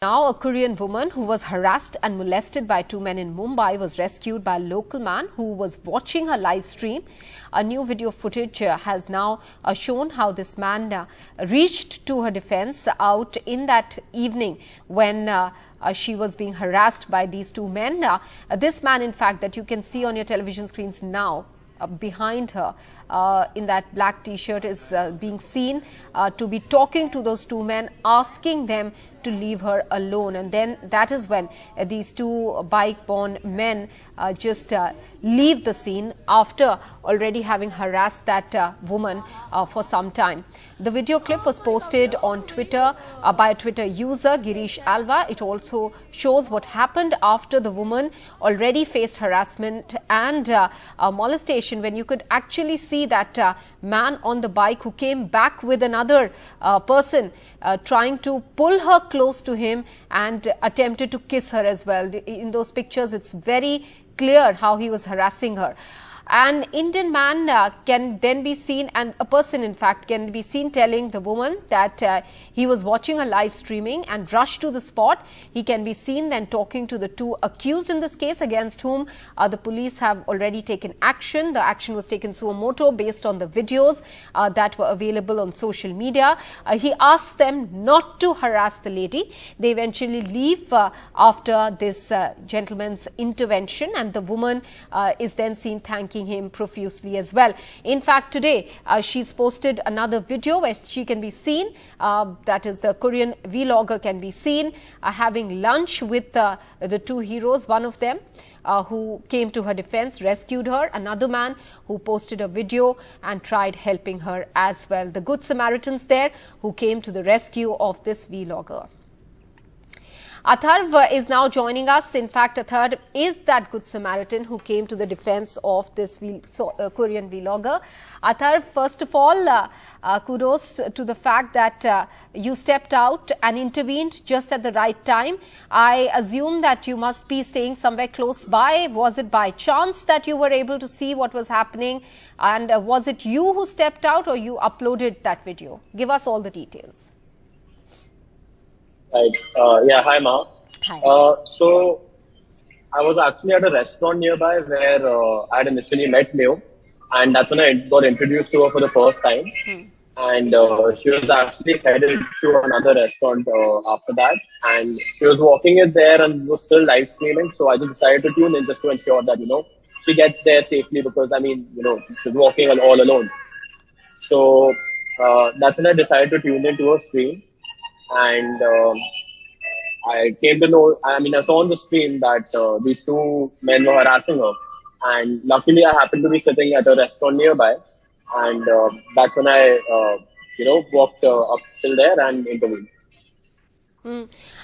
Now, a Korean woman who was harassed and molested by two men in Mumbai was rescued by a local man who was watching her live stream. A new video footage has now shown how this man reached to her defense out in that evening when she was being harassed by these two men. This man, in fact, that you can see on your television screens now, behind her in that black t-shirt is being seen to be talking to those two men, asking them to leave her alone. And then that is when these two bike-borne men just leave the scene after already having harassed that woman for some time. The video clip was posted on Twitter by a Twitter user, Girish Alva. It also shows what happened after the woman already faced harassment and molestation, when you could actually see that man on the bike who came back with another person trying to pull her close to him and attempted to kiss her as well. In those pictures, it's very clear how he was harassing her. An Indian man can then be seen, and a person in fact can be seen telling the woman that he was watching a live streaming and rushed to the spot. He can be seen then talking to the two accused in this case, against whom the police have already taken action. The action was taken suo motu based on the videos that were available on social media. He asks them not to harass the lady. They eventually leave after this gentleman's intervention, and the woman is then seen thanking him profusely as well. In fact, today she's posted another video where she can be seen, that is the Korean vlogger can be seen having lunch with the two heroes. One of them who came to her defense, rescued her, another man who posted a video and tried helping her as well. The good Samaritans there who came to the rescue of this vlogger. Atharv is now joining us. In fact, Atharv is that good Samaritan who came to the defense of this Korean vlogger. Atharv, first of all, kudos to the fact that you stepped out and intervened just at the right time. I assume that you must be staying somewhere close by. Was it by chance that you were able to see what was happening? And was it you who stepped out, or you uploaded that video? Give us all the details. Right. Yeah, hi, Ma. Hi. So, I was actually at a restaurant nearby where I had initially met Leo, and that's when I got introduced to her for the first time. And she was actually headed to another restaurant after that, and she was walking it there and was still live streaming. So I just decided to tune in just to ensure that, she gets there safely, because, she's walking all alone. So that's when I decided to tune into her stream. And I came to know, I saw on the stream that these two men were harassing her. And luckily, I happened to be sitting at a restaurant nearby. And that's when I, walked up till there and intervened.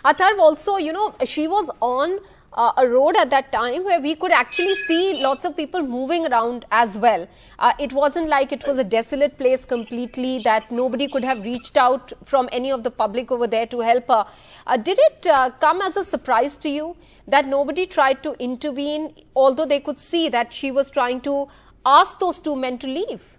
Atharv, also, she was on a road at that time where we could actually see lots of people moving around as well. It wasn't like it was a desolate place completely, that nobody could have reached out from any of the public over there to help her. Did it come as a surprise to you that nobody tried to intervene, although they could see that she was trying to ask those two men to leave?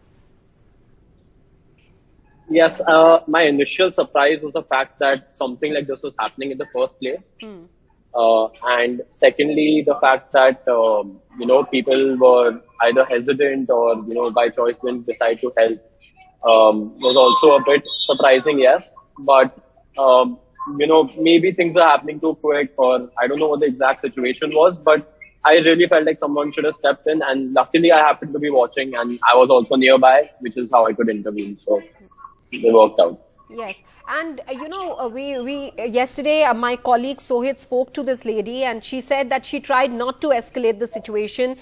Yes, my initial surprise was the fact that something like this was happening in the first place. And secondly, the fact that, people were either hesitant or, by choice didn't decide to help was also a bit surprising, yes. But, maybe things are happening too quick, or I don't know what the exact situation was, but I really felt like someone should have stepped in, and luckily I happened to be watching, and I was also nearby, which is how I could intervene. So it worked out. Yes, and we yesterday my colleague Sohit spoke to this lady, and she said that she tried not to escalate the situation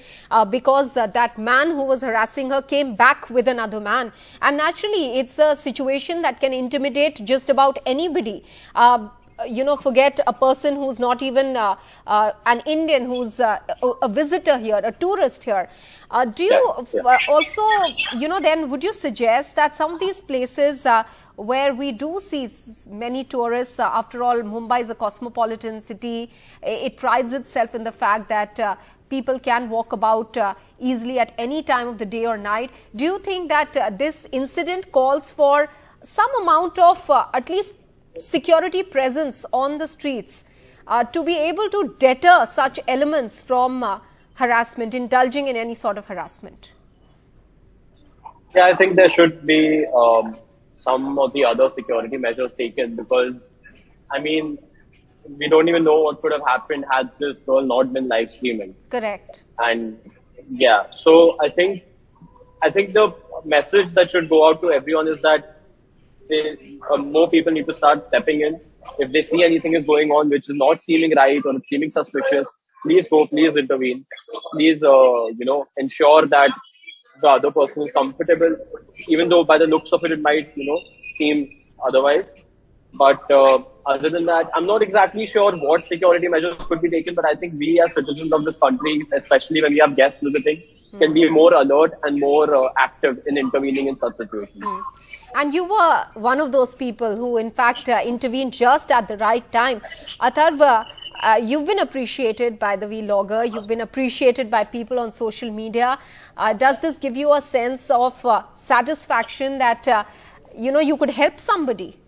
because that man who was harassing her came back with another man, and naturally it's a situation that can intimidate just about anybody. Forget a person who's not even an Indian, who's a visitor here, a tourist here. Do you also, then would you suggest that some of these places where we do see many tourists, after all, Mumbai is a cosmopolitan city, it prides itself in the fact that people can walk about easily at any time of the day or night. Do you think that this incident calls for some amount of at least security presence on the streets to be able to deter such elements from harassment, indulging in any sort of harassment? Yeah, I think there should be some of the other security measures taken because, I mean, we don't even know what could have happened had this girl not been live streaming. Correct. And yeah, so I think the message that should go out to everyone is that more people need to start stepping in. If they see anything is going on which is not seeming right or it's seeming suspicious, please go, please intervene, please ensure that the other person is comfortable, even though by the looks of it, it might, seem otherwise. But other than that, I'm not exactly sure what security measures could be taken, but I think we as citizens of this country, especially when we have guests visiting, can be more alert and more active in intervening in such situations. And you were one of those people who, in fact, intervened just at the right time. Atharva, you've been appreciated by the vlogger. You've been appreciated by people on social media. Does this give you a sense of satisfaction that, you could help somebody?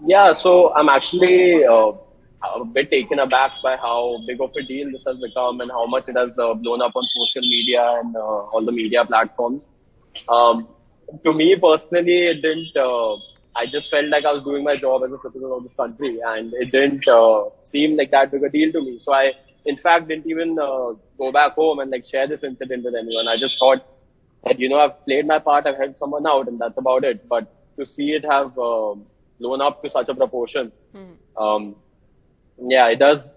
Yeah, so I'm actually a bit taken aback by how big of a deal this has become and how much it has blown up on social media and all the media platforms. To me personally, it didn't. I just felt like I was doing my job as a citizen of this country, and it didn't seem like that big a deal to me. So I, in fact, didn't even go back home and share this incident with anyone. I just thought that I've played my part, I've helped someone out, and that's about it. But to see it have blown up to such a proportion, yeah, it does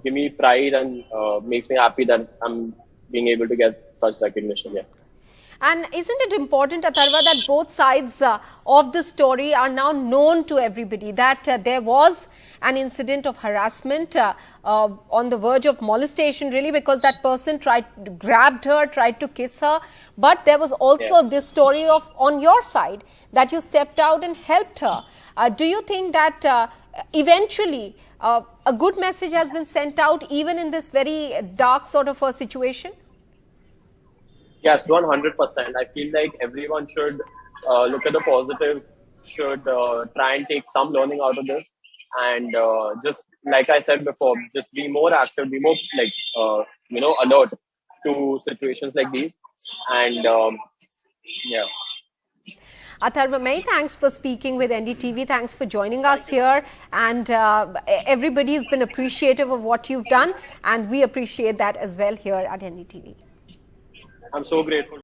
give me pride and makes me happy that I'm being able to get such recognition. Yeah. And isn't it important, Atharva, that both sides of the story are now known to everybody, that there was an incident of harassment on the verge of molestation, really, because that person grabbed her, tried to kiss her. But there was also this story of, on your side, that you stepped out and helped her. Do you think that eventually a good message has been sent out even in this very dark sort of a situation? Yes, 100%. I feel like everyone should look at the positives, should try and take some learning out of this, and just like I said before, just be more active, be more alert to situations like these, and yeah. Atharva, many thanks for speaking with NDTV. Thanks for joining us here. And everybody's been appreciative of what you've done. And we appreciate that as well here at NDTV. I'm so grateful.